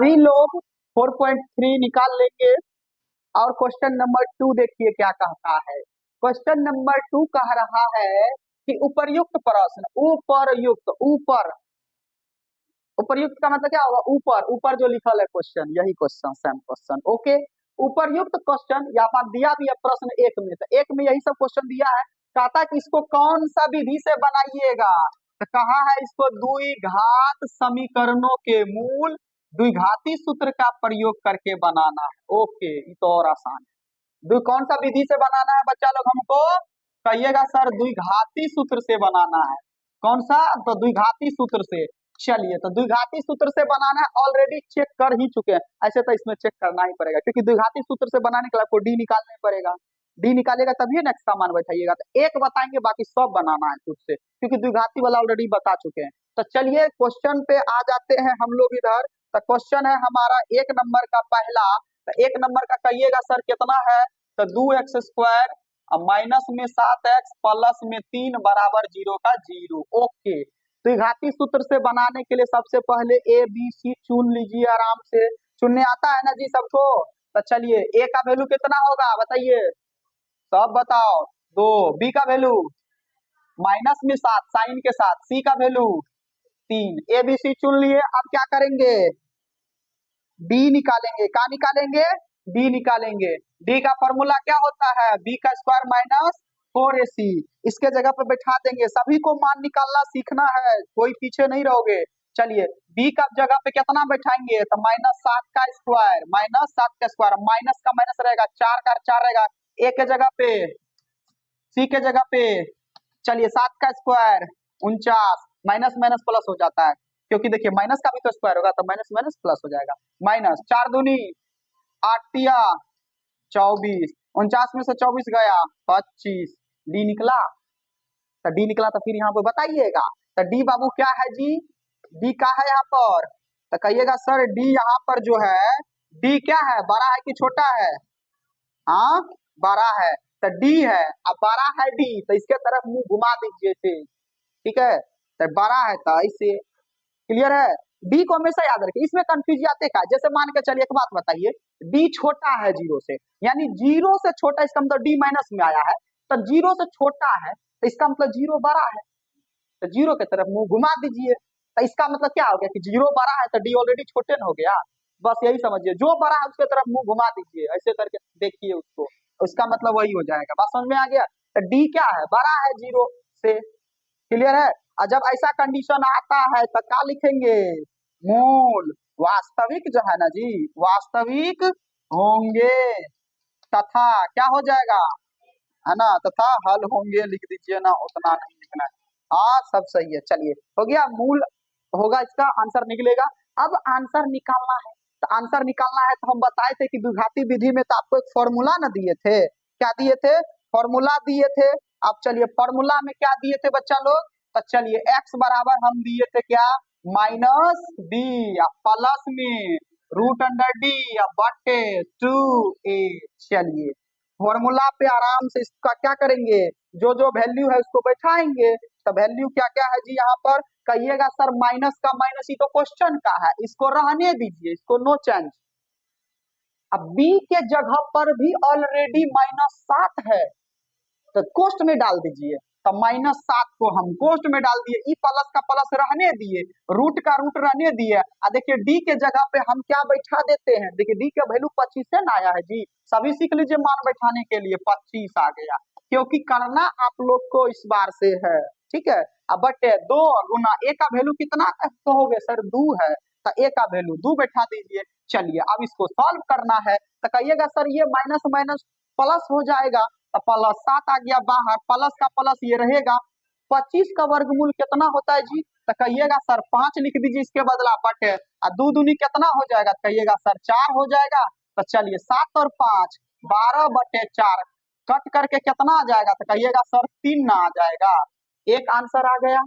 सभी लोग 4.3 निकाल लेंगे। और क्वेश्चन नंबर 2 देखिए क्या कहता है। क्वेश्चन नंबर 2 कह रहा है कि उपर्युक्त प्रश्न, उपर्युक्त का मतलब क्या होगा, ऊपर, ऊपर जो लिखल है क्वेश्चन, यही क्वेश्चन, सेम क्वेश्चन। ओके, उपर्युक्त क्वेश्चन यहाँ पर दिया भी है प्रश्न 1 में, तो 1 में यही सब क्वेश्चन दिया है। कहता है कि इसको कौन सा विधि से बनाइएगा, तो कहा है इसको द्विघात समीकरणों के मूल द्विघाती सूत्र का प्रयोग करके बनाना है। ओके, ये तो और आसान है। कौन सा विधि से बनाना है बच्चा लोग, हमको कहिएगा सर द्विघाती सूत्र से बनाना है। कौन सा, तो द्विघाती सूत्र से। चलिए, तो द्विघाती सूत्र से बनाना है, ऑलरेडी चेक कर ही चुके हैं, ऐसे तो इसमें चेक करना ही पड़ेगा, क्योंकि द्विघाती सूत्र से बनाने के लिए आपको डी निकालना ही पड़ेगा। डी निकालेगा तभी नेक्स्ट का मान बैठाइएगा। तो एक बताएंगे, बाकी सब बनाना है खुद से, क्योंकि द्विघाती वाला ऑलरेडी बता चुके हैं। तो चलिए क्वेश्चन पे आ जाते हैं हम लोग इधर। तो क्वेश्चन है हमारा 1 नंबर का पहला। तो 1 नंबर का कहिएगा सर कितना है, तो 2x² माइनस में 7x प्लस में 3 बराबर 0 का 0। ओके, द्विघाती सूत्र से बनाने के लिए सबसे पहले ए बी सी चुन लीजिए, आराम से चुनने आता है ना जी सबको। तो चलिए, ए का वैल्यू कितना होगा बताइए, सब बताओ, 2। बी का वैल्यू माइनस में 7 साइन के साथ, सी का वैल्यू 3। ए बी सी चुन लिए, अब क्या करेंगे, डी निकालेंगे। क्या निकालेंगे, डी निकालेंगे। डी का फॉर्मूला क्या होता है, बी का स्क्वायर माइनस 4ac। इसके जगह पे बैठा देंगे, सभी को मान निकालना सीखना है, कोई पीछे नहीं रहोगे। चलिए, बी का जगह पे कितना बैठाएंगे, तो -7 का स्क्वायर, -7 का स्क्वायर, माइनस का माइनस रहेगा, 4 का 4 रहेगा, ए के जगह पे, सी के जगह पे। चलिए, 7 का स्क्वायर 49, माइनस माइनस प्लस हो जाता है, क्योंकि देखिए माइनस का भी तो स्क्वायर होगा, तो माइनस माइनस प्लस हो जाएगा। माइनस 4 दूनी 8 तिया 24, 49 में से 24 गया 25, डी निकला। तो डी निकला तो फिर यहाँ पे बताइएगा, तो डी बाबू क्या है जी, डी का है यहाँ पर, तो कहिएगा सर डी यहाँ पर जो है, डी क्या है, बड़ा है कि छोटा है, हाँ बड़ा है, तो डी है। अब बड़ा है डी, तो इसके तरफ मुंह घुमा दीजिए थे, ठीक है, तो बड़ा है तो ऐसे, क्लियर है। डी को हमेशा याद रखिए, इसमें कंफ्यूज आते का, जैसे मान के चलिए, एक बात बताइए, डी छोटा है 0 से, यानी 0 से छोटा, इसका मतलब डी माइनस में आया है, तो 0 से छोटा है, तो इसका मतलब 0 बड़ा है, तो 0 की तरफ मुंह घुमा दीजिए। तो इसका मतलब क्या हो गया कि 0 बड़ा है, तो डी ऑलरेडी छोटे न हो गया। बस यही समझिए, जो बड़ा है उसके तरफ मुंह घुमा दीजिए, ऐसे करके देखिए उसको, उसका मतलब वही हो जाएगा। बात समझ में आ गया, तो डी क्या है, बड़ा है 0 से, क्लियर है। और जब ऐसा कंडीशन आता है तो क्या लिखेंगे, मूल वास्तविक जो है ना जी, वास्तविक होंगे तथा क्या हो जाएगा, है ना, तथा हल होंगे लिख दीजिए ना, उतना नहीं लिखना है। हाँ सब सही है। चलिए, हो गया, मूल होगा, इसका आंसर निकलेगा। अब आंसर निकालना है, तो आंसर निकालना है, तो हम बताए थे कि द्विघाती विधि में तो आपको एक फॉर्मूला ना दिए थे, क्या दिए थे, फॉर्मूला दिए थे। अब चलिए, फॉर्मूला में क्या दिए थे बच्चा लोग, तो चलिए x बराबर हम दिए थे क्या, -b प्लस में √d बटे 2a। चलिए, फॉर्मूला पे आराम से इसका क्या करेंगे, जो जो वैल्यू है उसको बैठाएंगे। तो वैल्यू क्या क्या है जी यहाँ पर, कहिएगा सर माइनस का माइनस, ही तो क्वेश्चन का है, इसको रहने दीजिए, इसको नो चेंज। अब b के जगह पर भी ऑलरेडी -7 है, तो कोष्ट में डाल दीजिए। तो -7 को हम कोष्ट में डाल दिए, ई प्लस का प्लस रहने दिए, रूट का रूट रहने दिए। देखिए डी के जगह पे हम क्या बैठा देते हैं, देखिए डी का वैल्यू 25 से ना आया है जी, सभी सीख लीजिए, मान बैठाने के लिए 25 आ गया, क्योंकि करना आप लोग को इस बार से है, ठीक है। अब बटे 2 गुना ए का वैल्यू कितना कहोगे सर, 2 है, तो ए का वैल्यू 2 बैठा दीजिए। चलिए, अब इसको सॉल्व करना है, तो कहिएगा सर ये माइनस माइनस प्लस हो जाएगा, तो प्लस 7 आ गया बाहर, प्लस का प्लस ये रहेगा। 25 का वर्गमूल कितना होता है जी, तो कहिएगा सर 5 लिख दीजिए इसके बदला, बटे 2 दूनी कितना हो जाएगा, तो कहिएगा सर 4 हो जाएगा। तो चलिए 7 और 5 12 बटे 4 कट करके कितना आ जाएगा, तो कहिएगा सर 3 ना आ जाएगा। एक आंसर आ गया।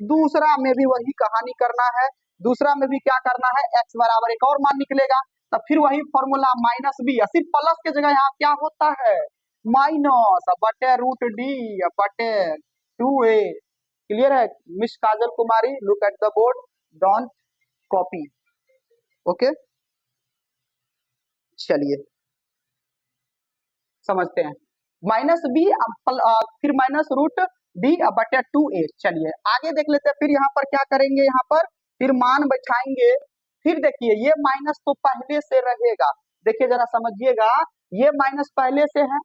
दूसरा में भी वही कहानी करना है, दूसरा में भी क्या करना है, x बराबर एक और मान निकलेगा, तो फिर वही फॉर्मूला -b, सिर्फ प्लस के जगह यहाँ क्या होता है, माइनस बटे √d बटे 2a। क्लियर है miss Kajal Kumari, look at the board, don't copy, okay. चलिए समझते हैं। माइनस बी फिर माइनस रूट डी बटे 2a। चलिए आगे देख लेते हैं। फिर यहाँ पर क्या करेंगे, यहाँ पर फिर मान बैठाएंगे। फिर देखिए ये माइनस तो पहले से रहेगा, देखिए जरा समझिएगा, ये माइनस पहले से है।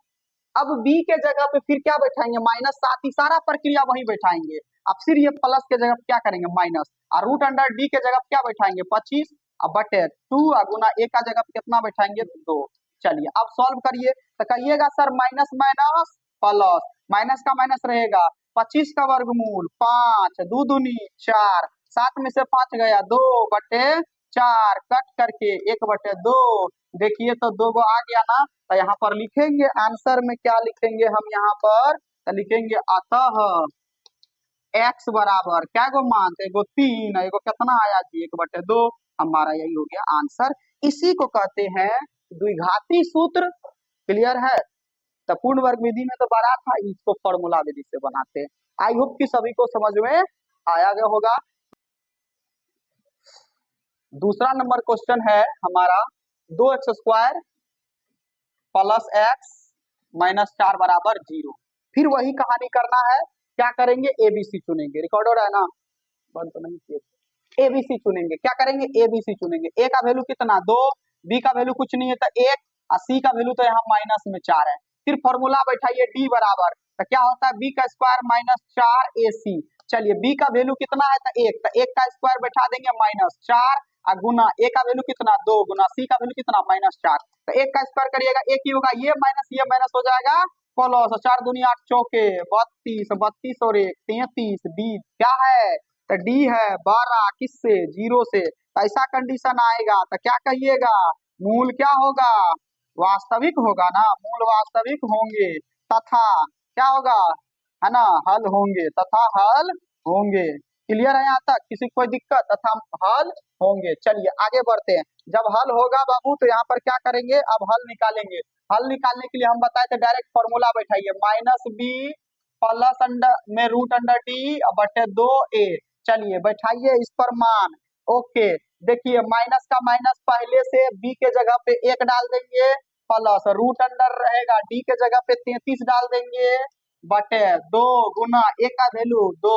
अब b के जगह पे फिर क्या बैठाएंगे, माइनस, साथ ही सारा प्रक्रिया वही बैठाएंगे। अब फिर ये प्लस के जगह पे क्या करेंगे, माइनस, और रूट अंडर डी के जगह पे क्या बैठाएंगे, 25 अब बटे 2 गुना a का जगह पे कितना बैठाएंगे, 2। चलिए अब सॉल्व करिए तो कहिएगा sir minus minus plus, minus का माइनस रहेगा, 25 का वर्गमूल 5, 2 दूनी 4, 7 में से 5 गया, 2 बटे 4, कट करके 1 बटे 2। देखिए तो 2 गो आ गया ना, तो यहाँ पर लिखेंगे आंसर में क्या लिखेंगे हम, यहाँ पर तो लिखेंगे अतः x बराबर क्या गो मान, एगो 3, एगो कितना आया जी 1 बटे 2। हमारा यही हो गया आंसर। इसी को कहते हैं द्विघाती सूत्र। क्लियर है। तो पूर्ण वर्ग विधि में तो बड़ा था, इसको फॉर्मूला विधि से बनाते हैं। आई होप कि सभी को समझ में आया गया होगा। दूसरा नंबर क्वेश्चन है हमारा 2x² प्लस x माइनस 4 बराबर 0। फिर वही कहानी करना है। क्या करेंगे, एबीसी चुनेंगे, रिकॉर्ड हो रहा है ना, बंद तो नहीं किए, एबीसी चुनेंगे। क्या करेंगे, एबीसी चुनेंगे। ए का वैल्यू कितना, 2, बी का वैल्यू कुछ नहीं है तो 1, और सी का वैल्यू तो यहाँ माइनस में 4 है। फिर फॉर्मूला बैठाइए डी बराबर, तो क्या होता है, बी का स्क्वायर माइनस 4ac। चलिए बी का वैल्यू कितना है, तो 1, तो 1 का स्क्वायर बैठा देंगे माइनस 4 और गुना ए का वैल्यू कितना, 2 गुना सी का वैल्यू कितना, माइनस 4। तो 1 का स्क्वायर करिएगा 1 ही होगा, ये माइनस हो जाएगा प्लस, 4 दूनी 8 चौके 32, 32 और 1 33, डी क्या है, तो डी है 12, किससे, 0 से। ऐसा कंडीशन आएगा तो क्या कहिएगा, मूल क्या होगा, वास्तविक होगा ना, मूल वास्तविक होंगे तथा क्या होगा, है ना, हल होंगे, तथा हल होंगे। क्लियर है यहाँ तक, किसी को कोई दिक्कत, तथा हल होंगे। चलिए आगे बढ़ते हैं। जब हल होगा बाबू तो यहाँ पर क्या करेंगे, अब हल निकालेंगे। हल निकालने के लिए हम बताए थे डायरेक्ट फॉर्मूला बैठाइए, माइनस बी प्लस अंडर में रूट अंडर डी बटे 2a। चलिए बैठाइए इस पर मान। ओके देखिए माइनस का माइनस पहले से बी के जगह पे 1 डाल देंगे, प्लस रूट अंडर रहेगा डी के जगह पे 33 डाल देंगे बटे 2 गुना ए का वैल्यू 2।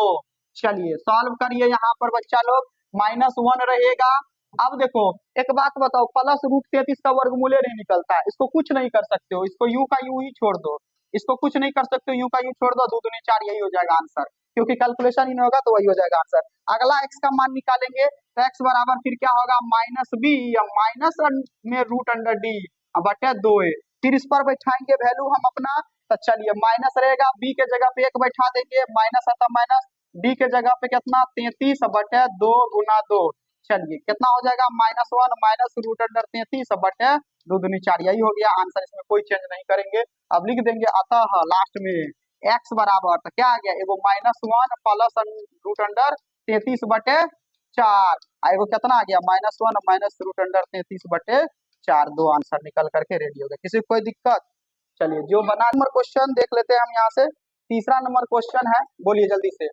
चलिए सॉल्व करिए यहाँ पर बच्चा लोग, -1 रहेगा। अब देखो एक बात बताओ, प्लस रूट 33 का वर्गमूल नहीं निकलता है, इसको कुछ नहीं कर सकते हो, इसको यू का यू ही छोड़ दो, इसको कुछ नहीं कर सकते हो, यू का यू छोड़ दो, 2 दूनी 4 यही हो जाएगा आंसर, क्योंकि कैलकुलेशन ही नहीं होगा तो वही हो जाएगा आंसर। अगला x का मान निकालेंगे तो x बराबर फिर क्या होगा, माइनस बी या माइनस में रूट अंडर डी बटे 2a। फिर इस पर बैठाएंगे वैल्यू हम अपना, तो चलिए माइनस रहेगा, बी के जगह पे 1 बैठा देंगे, माइनस आता माइनस, डी के जगह पे कितना 33 बटे 2 गुना 2। चलिए कितना हो जाएगा, -1 माइनस रूट अंडर 33 बटे 2 दूनी 4, यही हो गया आंसर, इसमें कोई चेंज नहीं करेंगे। अब लिख देंगे अतः लास्ट में x बराबर, तो क्या आ गया, एगो -1 प्लस रूट अंडर 33 बटे 4, एगो कितना आ गया, -1 माइनस रूट अंडर 33 बटे 4। 2 आंसर निकल करके रेडी हो गया। किसी को कोई दिक्कत। चलिए जो बना नंबर क्वेश्चन देख लेते हैं हम यहाँ से। तीसरा नंबर क्वेश्चन है, बोलिए जल्दी से,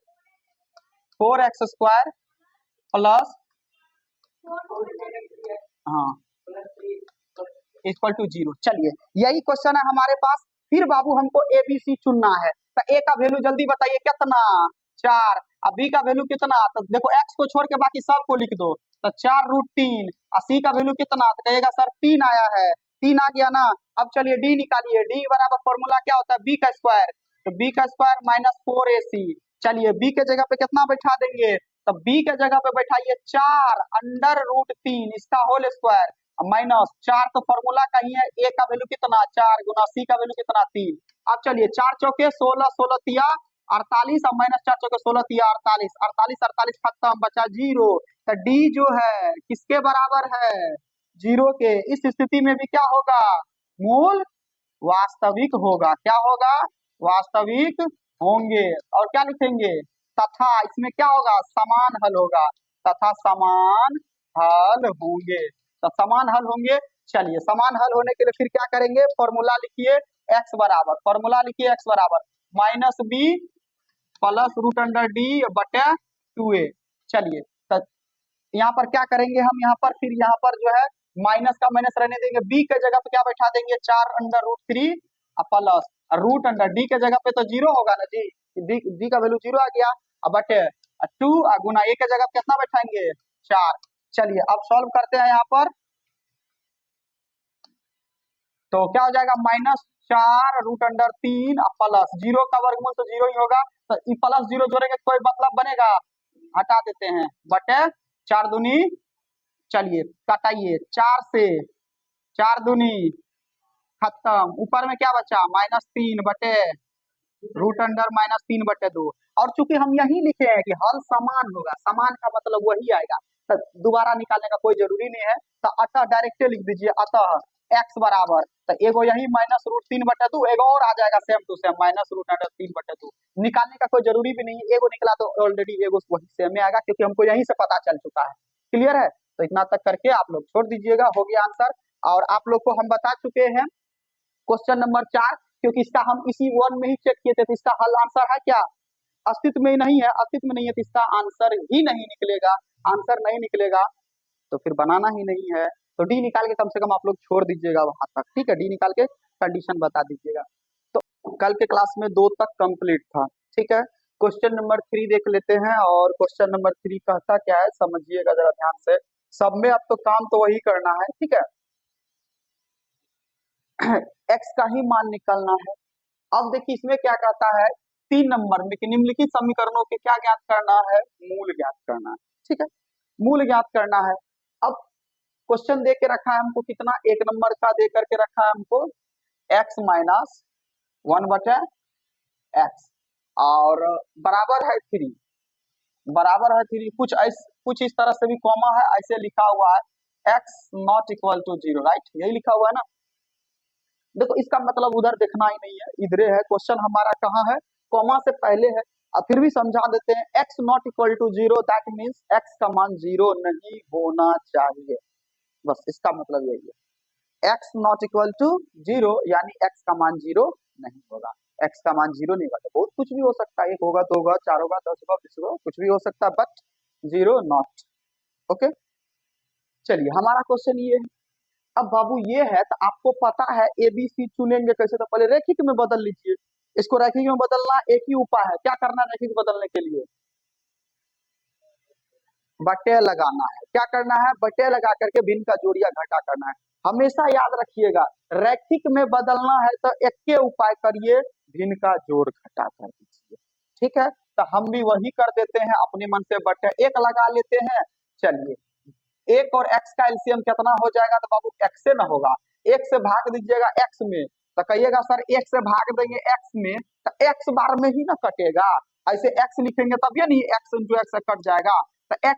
4x² प्लस हाँ इक्वल टू 0। चलिए यही क्वेश्चन है हमारे पास। फिर बाबू हमको एबीसी चुनना है, तो ए का वैल्यू जल्दी बताइए कितना, 4, अब बी का वैल्यू कितना, तो देखो एक्स को छोड़ के बाकी सबको लिख दो, तो 4 रूट 3, और सी का वैल्यू कितना, तो कहेगा सर 3 आया है, 3 आ गया ना। अब चलिए डी निकालिए, डी बराबर फॉर्मूला क्या होता है, बी का स्क्वायर, तो बी का स्क्वायर -4ac। चलिए बी के जगह पे कितना बैठा देंगे, तो बी के जगह पे बैठाइए 4 अंडर रूट 3 इसका होल स्क्वायर माइनस 4, तो फॉर्मूला का ही है, ए का वैल्यू कितना 4 गुना सी का वैल्यू कितना 3। अब चलिए 4 चौके 16, 16 तिया 48 और -4 चौके 16 तिया 48, 48 48 खत्म, बचा 0। तो डी जो है किसके बराबर है, 0 के। इस स्थिति में भी क्या होगा, मूल वास्तविक होगा, क्या होगा, वास्तविक होंगे। और क्या लिखेंगे, तथा इसमें क्या होगा, समान हल होगा, तथा समान हल होंगे, तो समान हल होंगे। चलिए समान हल होने के लिए फिर क्या करेंगे, फॉर्मूला लिखिए, x बराबर, फॉर्मूला लिखिए x बराबर -b plus root under D बटे 2a। चलिए तो यहाँ पर क्या करेंगे हम, यहाँ पर फिर यहाँ पर जो है माइनस का माइनस रहने देंगे, बी के जगह पे क्या बैठा देंगे 4√3 प्लस रूट अंडर डी के जगह पे तो 0 होगा ना जी, डी का वैल्यू 0 आ गया। अब बटे 2 गुना ए के जगह पे कितना बैठाएंगे 4। चलिए अब सॉल्व करते हैं यहाँ पर, तो क्या हो जाएगा -4√3 प्लस 0 का वर्गमूल तो 0 ही होगा, तो ई प्लस 0 जोड़ेंगे कोई मतलब बनेगा, हटा देते हैं, बटे 4 दूनी, चलिए कटाइए 4 से 4 दूनी खत्म, ऊपर में क्या बचा -3 बटे रूट अंडर -3/2। और चूंकि हम यही लिखे हैं कि हल समान होगा, समान का मतलब वही आएगा, तो दोबारा निकालने का कोई जरूरी नहीं है, तो अतः डायरेक्ट लिख दीजिए, अतः x बराबर, तो एगो यही -√3/2, एगो और आ जाएगा सेम टू सेम -√3/2, निकालने का कोई जरूरी भी नहीं है, एगो निकला तो ऑलरेडी एगो वही सेम में आएगा, क्योंकि हमको यहीं से पता चल चुका है। क्लियर है, तो इतना तक करके आप लोग छोड़ दीजिएगा, हो गया आंसर। और आप लोग को हम बता चुके हैं क्वेश्चन नंबर 4, क्योंकि इसका हम इसी वन में ही चेक किए थे, तो इसका हल आंसर है क्या, अस्तित्व में ही नहीं है, अस्तित्व में नहीं है तो इसका आंसर ही नहीं निकलेगा, आंसर नहीं निकलेगा तो फिर बनाना ही नहीं है, तो डी निकाल के कम से कम आप लोग छोड़ दीजिएगा वहां तक, ठीक है, डी निकाल के कंडीशन बता दीजिएगा। तो कल के क्लास में 2 तक कंप्लीट था, ठीक है। क्वेश्चन नंबर 3 देख लेते हैं, और क्वेश्चन नंबर 3 कहता क्या है समझिएगा जरा ध्यान से, सब में अब तो काम तो वही करना है, ठीक है। x का ही मान निकालना है। अब देखिए इसमें क्या कहता है, 3 नंबर में कि निम्नलिखित समीकरणों के क्या ज्ञात करना है, मूल ज्ञात करना है, ठीक है, मूल ज्ञात करना है। अब क्वेश्चन दे के रखा है हमको कितना, 1 नंबर का दे करके रखा है हमको x - 1/x और बराबर है 3, बराबर है 3, कुछ इस तरह से भी कॉमा है, ऐसे लिखा हुआ है x ≠ = 0, राइट, यही लिखा हुआ है ना। देखो इसका मतलब उधर देखना ही नहीं है, इधरे है, क्वेश्चन हमारा कहाँ है, कॉमा से पहले है। अब फिर भी समझा देते हैं, x ≠ = 0 दैट मीन्स x का मान 0 नहीं होना चाहिए, बस इसका मतलब यही है, x ≠ = 0 यानी x का मान 0 नहीं होगा, x का मान 0 नहीं होगा, बहुत कुछ भी हो सकता है, 1 होगा 2 होगा 4 होगा 10 होगा 20 होगा, कुछ भी हो सकता है, बट 0 नॉट, ओके। चलिए हमारा क्वेश्चन ये है, अब बाबू ये है तो आपको पता है ABC चुनेंगे कैसे, तो पहले रैखिक में बदल लीजिए, इसको रैखिक में बदलना एक ही उपाय है, क्या करना है रैखिक बदलने के लिए, बटे लगाना है, क्या करना है बटे लगा करके भिन्न का जोड़िया घटा करना है। हमेशा याद रखिएगा रैखिक में बदलना है तो एक के उपाय करिए, भिन्न का जोड़ घटा कर दीजिए, ठीक है। तो हम भी वही कर देते हैं, अपने मन से बटे 1 लगा लेते हैं। चलिए 1 और x का एलसीएम कितना हो जाएगा, तो बाबू x से ना होगा, 1 से भाग दीजिएगा x में, तो कहिएगा सर 1 से भाग देंगे x में तो x बार में ही ना कटेगा, ऐसे x लिखेंगे तब ये नहीं x × x से कट जाएगा, तो x,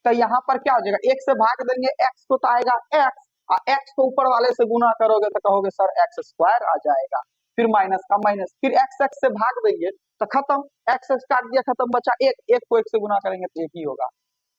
तो यहाँ पर क्या हो जाएगा 1 से भाग देंगे x को तो आएगा x, और x को ऊपर वाले से गुना करोगे तो कहोगे सर x² आ जाएगा, फिर माइनस का माइनस, फिर x से भाग देंगे तो खत्म, x काट दिया खत्म, बचा 1 को 1 से गुना करेंगे तो 1 ही होगा,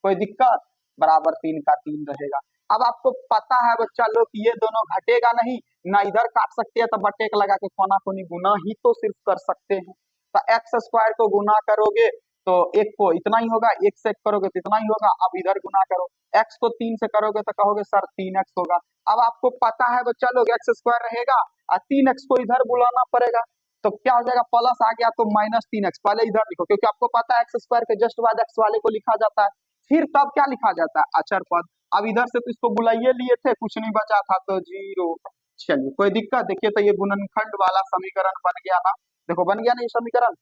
कोई दिक्कत, बराबर 3 का 3 रहेगा। अब आपको पता है बच्चा लोग ये दोनों घटेगा नहीं ना, इधर काट सकते हैं तो बटे लगा के कोना कोनी गुना ही तो सिर्फ कर सकते हैं, तो x² को गुना करोगे तो 1 को इतना ही होगा, 1 से करोगे तो इतना ही होगा, अब इधर गुना करो, x को 3 से करोगे तो कहोगे सर 3x होगा। अब आपको पता है बच्चा लोग x² रहेगा और 3x को इधर बुलाना पड़ेगा, तो क्या हो जाएगा प्लस आ गया तो -3x, पहले इधर लिखो क्योंकि आपको पता है x² के जस्ट बाद x वाले को लिखा जाता है, फिर तब क्या लिखा जाता है अचर पद। अब इधर से तो इसको बुलाइए लिए थे, कुछ नहीं बचा था तो 0। चलिए कोई दिक्कत, देखिए तो ये गुणनखंड वाला समीकरण बन गया ना, देखो बन गया ना ये समीकरण।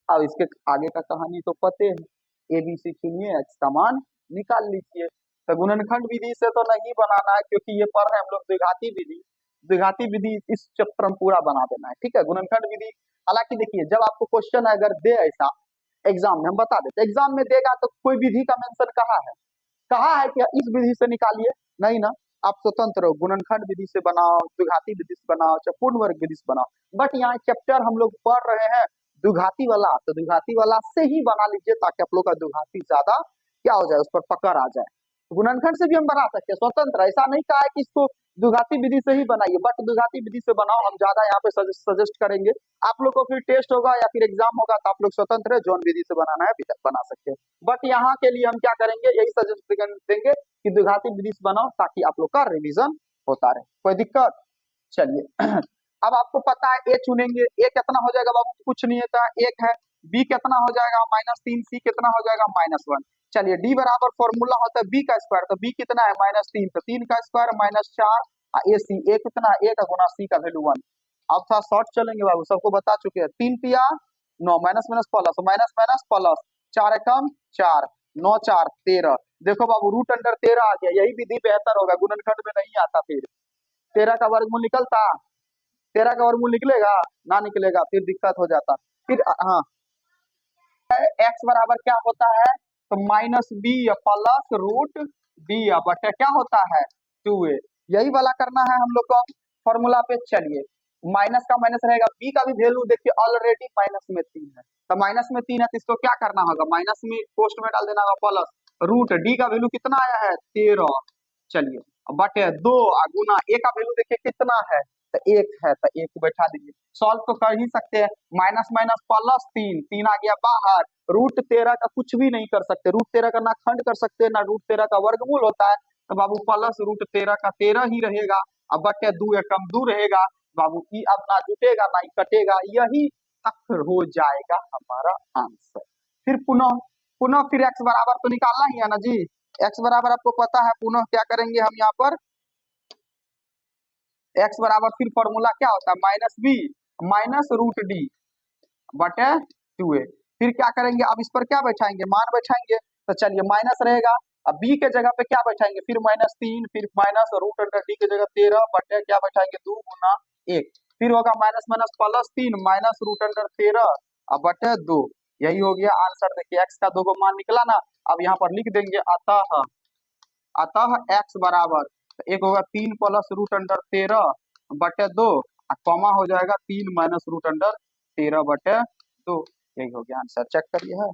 अब इसके आगे का कहानी तो पते है, ABC चुनिए x का मान निकाल लीजिए, तो गुणनखंड विधि से तो नहीं बनाना है क्योंकि ये पढ़ रहे हम लोग द्विघाती विधि, द्विघाती विधि इस चैप्टर में पूरा बना देना है, ठीक है। गुणनखंड विधि हालांकि देखिए जब आपको क्वेश्चन अगर दे ऐसा एग्जाम में, हम बता देते एग्जाम में देगा तो कोई विधि का मेंशन कहा है कि इस विधि से निकालिए, नहीं ना, आप स्वतंत्र हो, गुणनखंड विधि से बनाओ, द्विघाती विधि से बनाओ, चाहे पूर्ण वर्ग विधि से बनाओ, बट यहाँ चैप्टर हम लोग पढ़ रहे हैं द्विघाती वाला, तो द्विघाती वाला से ही बना लीजिए ताकि आप लोग का द्विघाती ज्यादा क्या हो जाए, उस पर पकड़ आ जाए। गुणनखंड से भी हम बना सकते हैं स्वतंत्र, ऐसा नहीं कहा है कि इसको द्विघाती विधि से ही बनाइए, बट द्विघाती विधि से बनाओ, हम ज्यादा यहाँ पे सजेस्ट करेंगे। आप लोग को फिर टेस्ट होगा या फिर एग्जाम होगा तो आप लोग स्वतंत्र है, जौन विधि से बनाना है अभी तक बना सकते हैं। बट यहाँ के लिए हम क्या करेंगे, यही सजेस्ट देंगे कि द्विघाती विधि से बनाओ ताकि आप लोग का रिविजन होता रहे। कोई दिक्कत? चलिए अब आपको पता है ए चुनेंगे, ए कितना हो जाएगा बाबू, कुछ नहीं होता, एक है। बी कितना हो जाएगा -3, सी कितना हो जाएगा -1। चलिए डी बराबर फॉर्मूला होता है बी का स्क्वायर, तो बी कितना है -3, तो 3 का स्क्वायर -4, ए सी, ए कितना है, ए का गुना सी का वैल्यू 1। अब थोड़ा शॉर्ट चलेंगे बाबू, सबको बता चुके हैं। 3 तिया 9, minus minus plus, minus minus plus, 4 एकम 4, 9 4 13। देखो बाबू रूट अंडर 13 आ गया, यही विधि बेहतर होगा, गुणनखंड में नहीं आता। फिर 13 का वर्गमूल निकलता, 13 का वर्गमूल निकलेगा ना, निकलेगा, फिर दिक्कत हो जाता। फिर हाँ, एक्स बराबर क्या होता है, तो -b प्लस रूट b बटे क्या होता है 2a। यही वाला करना है हम लोग को फॉर्मूला पे। चलिए माइनस का माइनस रहेगा, b का भी वैल्यू देखिए ऑलरेडी माइनस में 3 है, तो माइनस में 3 है तो इसको क्या करना होगा, माइनस में पोस्ट में डाल देना होगा प्लस रूट d का वैल्यू कितना आया है 13। चलिए बटे 2 गुना a का वैल्यू देखिए कितना है, तो 1 है, तो 1 को बैठा दीजिए। सॉल्व तो कर ही सकते हैं, माइनस माइनस प्लस 3, 3 आ गया बाहर। रूट 13 का कुछ भी नहीं कर सकते, रूट 13 का ना खंड कर सकते हैं ना रूट 13 का वर्गमूल होता है, तो बाबू प्लस रूट 13 का 13 ही रहेगा। अब बटे 2 एकम 2 रहेगा बाबू, ई अब ना जुटेगा ना ही कटेगा, यही तक हो जाएगा हमारा आंसर। फिर पुनः पुनः फिर एक्स बराबर तो निकालना ही है ना जी, एक्स बराबर आपको पता है, पुनः क्या करेंगे हम यहाँ पर, एक्स बराबर फिर फॉर्मूला क्या होता है -b माइनस रूट डी बटे 2a। फिर क्या करेंगे, अब इस पर क्या बैठाएंगे, मान बैठाएंगे, तो चलिए माइनस रहेगा, अब b के जगह पे क्या बैठाएंगे, फिर -3, फिर माइनस रूट अंडर डी के जगह 13 बटे क्या बैठाएंगे 2 गुना 1, फिर होगा minus minus plus 3 minus root under 13 अब बटे 2। यही हो गया आंसर। देखिए एक्स का 2 को मान निकला ना, अब यहाँ पर लिख देंगे अतः, अतः एक्स बराबर, तो एक होगा 3 प्लस रूट अंडर 13 बटे 2, कॉमा हो जाएगा 3 माइनस रूट अंडर 13 बटे 2। यही हो गया आंसर, चेक करिए है,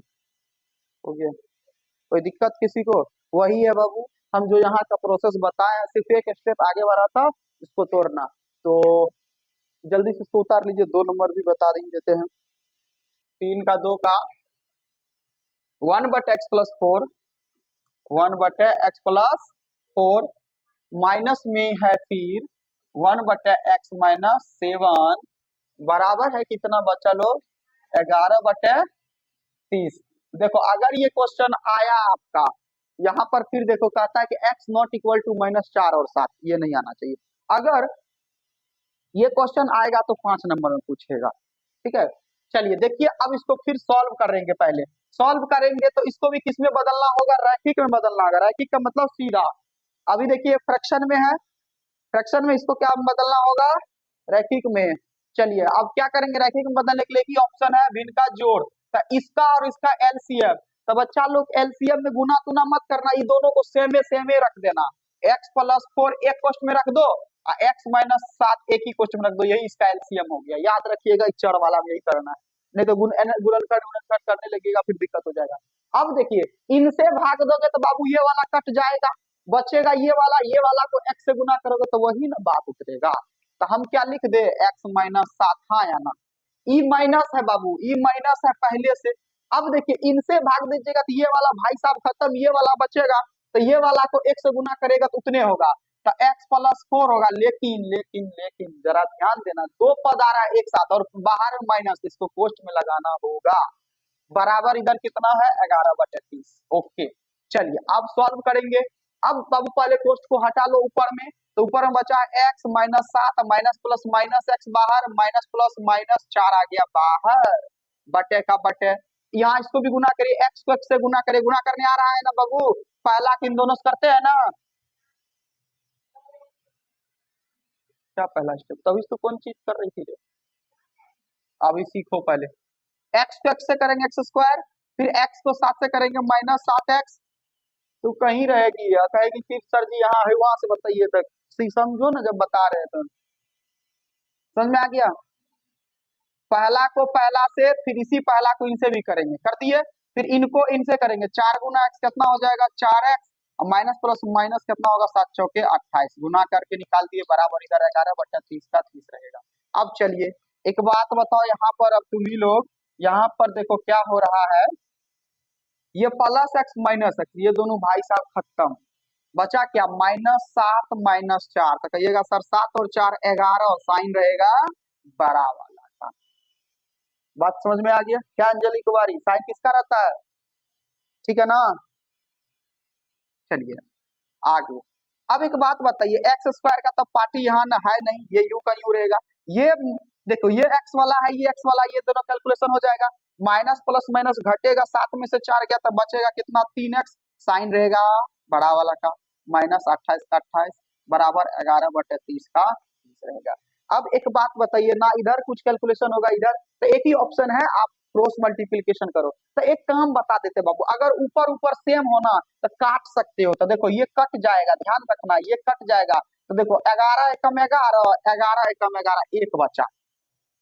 हो गया। कोई दिक्कत किसी को? वही है बाबू, हम जो यहाँ का प्रोसेस बताए हैं, सिर्फ एक स्टेप आगे बढ़ा था, इसको तोड़ना। तो जल्दी से इसको उतार लीजिए, 2 नंबर भी बता देते हैं। 3 का 2 का 1 बटे एक्स प्लस 4, 1 बटे एक्स प्लस 4 माइनस में है फिर 1 बटे एक्स माइनस 7 बराबर है कितना बचा लो, 11 बटे 30। देखो अगर ये क्वेश्चन आया आपका यहाँ पर, फिर देखो कहता है कि x नॉट इक्वल टू -4 और 7, ये नहीं आना चाहिए। अगर ये क्वेश्चन आएगा तो 5 नंबर में पूछेगा, ठीक है। चलिए देखिए अब इसको फिर सॉल्व करेंगे, पहले सॉल्व करेंगे तो इसको भी किस में बदलना होगा, रैखिक में बदलना होगा। रैखिक का मतलब सीधा, अभी देखिए फ्रैक्शन में है, फ्रैक्शन में इसको क्या बदलना होगा, रैखिक में। चलिए अब क्या करेंगे, रैखिक में बदलने के लिए ऑप्शन है भिन्न का जोड़, तो इसका और इसका एलसीएम। तो बच्चा लोग एलसीएम में गुना तुना मत करना, ये दोनों को सेमे रख देना। x प्लस 4 एक क्वेश्चन में रख दो और x माइनस 7 एक ही क्वेश्चन में रख दो, यही इसका एलसीएम हो गया। याद रखिएगा इस चढ़ वाला में यही करना है, नहीं तो गुणनखंड करने लगेगा फिर दिक्कत हो जाएगा। अब देखिए इनसे भाग दोगे तो बाबू ये वाला कट जाएगा, बचेगा ये वाला को x से गुना करोगे तो वही ना बात उतरेगा। तो हम क्या लिख दे, x माइनस 7, हाँ या ना, ई माइनस है बाबू, ई माइनस है पहले से। अब देखिए इनसे भाग दीजिएगा तो ये वाला भाई साहब खत्म, ये वाला बचेगा, तो ये वाला को x से गुना करेगा तो उतने होगा, तो x प्लस 4 होगा। लेकिन लेकिन लेकिन जरा ध्यान देना, दो पद आ रहा है एक साथ और बाहर माइनस, इसको पोस्ट में लगाना होगा। बराबर इधर कितना है 11 बटे 30। ओके चलिए अब सॉल्व करेंगे। अब बाबू पहले कोष्ट को हटा लो ऊपर में, तो ऊपर में बचा x minus 7 minus plus minus x बाहर, माइनस प्लस माइनस 4 आ गया बाहर, बटे का बटे। यहाँ इसको भी गुना करिए, x को x से गुना करिए, गुना करने आ रहा है ना बाबू, पहला इन दोनों से करते हैं ना, क्या पहला स्टेप, तभी तो कौन चीज कर रही थी रे? अभी सीखो पहले, x को x से करेंगे x स्क्वायर, फिर x को 7 से करेंगे -7x, तो कहीं रहेगी या कहेगी फिर सर जी यहाँ है वहां से बताइए तक, समझो ना जब बता रहे थे, समझ में आ गया। पहला को पहला से, फिर इसी पहला को इनसे भी करेंगे, कर दिए, फिर इनको इनसे करेंगे, 4 गुना x कितना हो जाएगा 4x और माइनस प्लस माइनस कितना होगा, 7 चौके 28, गुना करके निकाल दिए बराबर, इधर 11/30 का 30 रहेगा। अब चलिए एक बात बताओ, यहाँ पर अब तुम ही लोग यहाँ पर देखो क्या हो रहा है, ये प्लस एक्स माइनस एक्स ये दोनों भाई साहब खत्म, बचा क्या, -7 -4, तो कहिएगा सर 7 और 4 11, साइन रहेगा बड़ा वाला का। बात समझ में आ गया क्या अंजलि कुमारी, साइन किसका रहता है, ठीक है ना। चलिए आगे, अब एक बात बताइए, एक्स स्क्वायर का तो पार्टी यहाँ ना है नहीं, ये यू का यू रहेगा, ये देखो ये एक्स वाला है, ये एक्स वाला, ये दोनों कैलकुलेशन हो जाएगा, माइनस प्लस माइनस घटेगा, 7 में से 4 गया तो बचेगा कितना, 3x, साइन रहेगा बड़ा वाला का, -28 का 28 बराबर 11/30 का 30 रहेगा। अब एक बात बताइए ना, इधर कुछ कैलकुलेशन होगा, इधर तो एक ही ऑप्शन है, आप क्रॉस मल्टीप्लीकेशन करो, तो एक काम बता देते बाबू, अगर ऊपर ऊपर सेम होना तो काट सकते हो, तो देखो ये कट जाएगा, ध्यान रखना ये कट जाएगा, तो देखो 11 एकम 11, 11 एकम 11, एक बचा।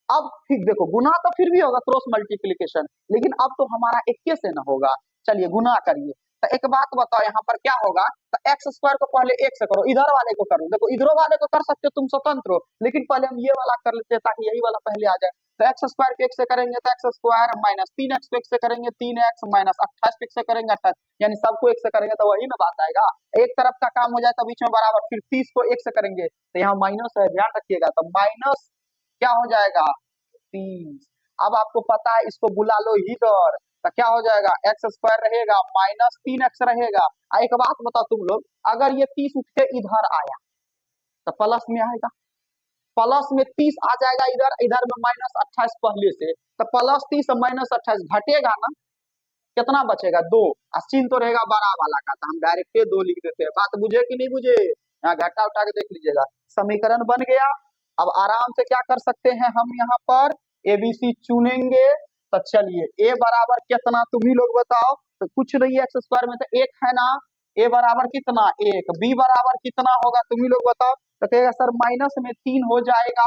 अब ठीक देखो, गुना तो फिर भी होगा क्रॉस मल्टीप्लीकेशन, लेकिन अब तो हमारा इक्के से ना होगा, चलिए गुना करिए, तो एक बात बताओ यहाँ पर क्या होगा, तो एक्स स्क्वायर को पहले एक से करो, इधर वाले को करो, देखो इधरों वाले को कर सकते हो तुम स्वतंत्र हो, लेकिन पहले हम ये वाला कर लेते हैं ताकि यही वाला पहले आ जाए, तो एक्स स्क्वायर को एक से करेंगे तो एक्स स्क्वायर -3x को एक से करेंगे 3x -28 को एक से करेंगे 28, यानी सबको एक से करेंगे तो वही ना बात आएगा, एक तरफ का काम हो जाए तो बीच में बराबर, फिर 30 को एक से करेंगे तो यहाँ माइनस है, ध्यान रखिएगा, तो माइनस क्या हो जाएगा 30, अब आपको पता है इसको बुला लो इधर, तो क्या हो जाएगा, एक्स स्क्वायर रहेगा -3x रहेगा। एक बात बताओ तुम लोग, अगर ये 30 उठ के इधर आया तो प्लस में आएगा, प्लस में 30 आ जाएगा इधर, इधर में -28 पहले से, तो +30 -28 घटेगा ना, कितना बचेगा 2, चिन्ह तो रहेगा बड़ा वाला का, तो हम डायरेक्ट 2 लिख देते हैं, बात बुझे कि नहीं बुझे, यहाँ घटा उठा के देख लीजिएगा, समीकरण बन गया। अब आराम से क्या कर सकते हैं हम, यहाँ पर एबीसी चुनेंगे, तो चलिए ए बराबर कितना तुम ही लोग बताओ, तो कुछ नहीं है, एक्स स्क्वायर में तो 1 है ना, ए बराबर कितना 1, बी बराबर कितना होगा तुम ही लोग बताओ, तो कहेगा सर माइनस में 3 हो जाएगा,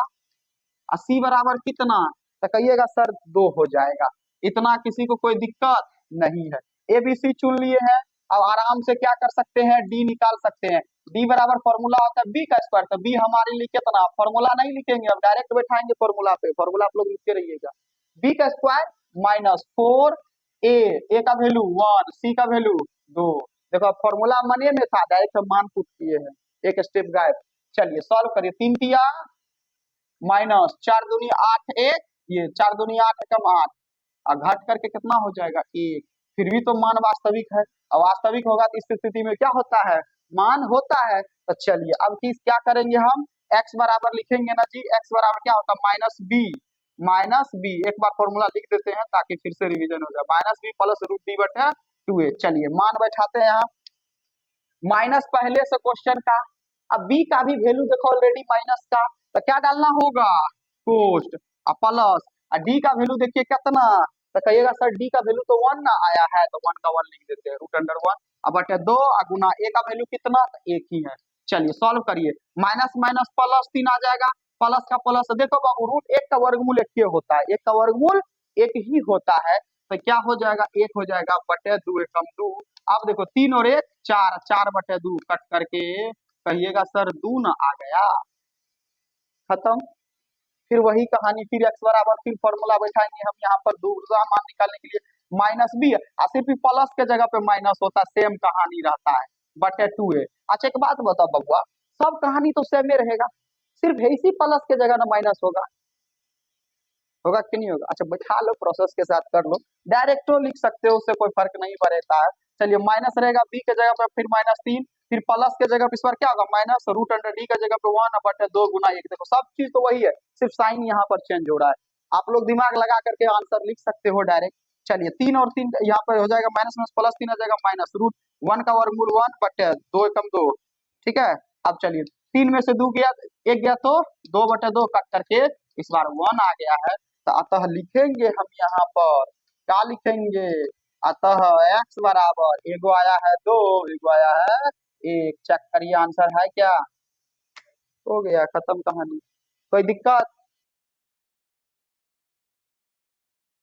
और सी बराबर कितना, तो कहिएगा सर 2 हो जाएगा, इतना किसी को कोई दिक्कत नहीं है, ए बी सी चुन लिए हैं। अब आराम से क्या कर सकते हैं, डी निकाल सकते हैं, डी बराबर फॉर्मूला होता है बी का स्क्वायर, तो बी हमारे लिए कितना, फॉर्मूला नहीं लिखेंगे, अब डायरेक्ट बैठाएंगे फॉर्मूला पे, फॉर्मूला आप लोग लिखते रहिएगा, बी का स्क्वायर -4, ए का वैल्यू 1, सी का वैल्यू 2, देखो फॉर्मूला मने में था, डायरेक्ट मान पुट किए हैं, एक स्टेप गायब। चलिए सॉल्व करिए, 3 तिया -4 दूनी 8, 1 ये 4 दूनी 8 एकम 8, और घट करके कितना हो जाएगा 1, फिर भी तो मान वास्तविक है, और वास्तविक होगा तो इस स्थिति में क्या होता है, मान होता है। तो चलिए अब किस क्या करेंगे हम, x बराबर लिखेंगे ना जी, x बराबर क्या होता है -b, एक बार फॉर्मूला लिख देते हैं ताकि फिर से रिवीजन हो जाए, -b + √b/2a, चलिए मान बैठाते हैं यहाँ, माइनस पहले से क्वेश्चन का, अब b का भी वैल्यू देखो ऑलरेडी माइनस का, तो क्या डालना होगा, कोस्ट, प्लस, डी का वैल्यू देखिए कितना, तो कहिएगा सर डी का वैल्यू तो 1 ना आया है, तो 1 का 1 लिख देते हैं, √1, अब बटे 2 गुना ए का वैल्यू कितना, तो 1 ही है। चलिए सॉल्व करिए, माइनस माइनस प्लस 3 आ जाएगा, प्लस का प्लस, देखो बाबू √1 का वर्गमूल 1 ही होता है, 1 का वर्गमूल 1 ही होता है, तो क्या हो जाएगा 1 हो जाएगा, बटे 2 एकम 2, अब देखो 3 और 1 4, 4/2 कट करके कहिएगा सर 2 ना आ गया, खत्म, फिर वही कहानी, फिर x बराबर, फिर फॉर्मूला बैठाएंगे हम यहाँ पर दूसरा मान निकालने के लिए, -b और सिर्फ प्लस के जगह पे माइनस होता है, सेम कहानी रहता है, बटे 2a। अच्छा एक बात बताओ बबुआ, सब कहानी तो सेम ही रहेगा, सिर्फ इसी प्लस के जगह ना माइनस होगा, होगा कि नहीं होगा, अच्छा बैठा लो प्रोसेस के साथ कर लो, डायरेक्टो लिख सकते हो, उससे कोई फर्क नहीं पड़ता है। चलिए माइनस रहेगा b के जगह पे, फिर -3, फिर प्लस के जगह पे इस बार क्या होगा माइनस √d के जगह पे 1/2 गुना 1, देखो सब चीज तो वही है, सिर्फ साइन यहाँ पर चेंज हो रहा है, आप लोग दिमाग लगा करके आंसर लिख सकते हो डायरेक्ट। चलिए 3 और 3 यहाँ पर हो जाएगा माइनस में +3 आ जाएगा, -√1 का वर्गमूल 1/2 एकम 2, ठीक है। अब चलिए 3 में से 2 गया, 1 गया तो 2/2 कट करके इस बार 1 आ गया है, तो अतः लिखेंगे हम यहाँ पर, क्या लिखेंगे, अतः x बराबर, एगो आया है 2, एगो आया है 1, चेक करिए आंसर है क्या, हो गया खत्म कहानी, कोई दिक्कत।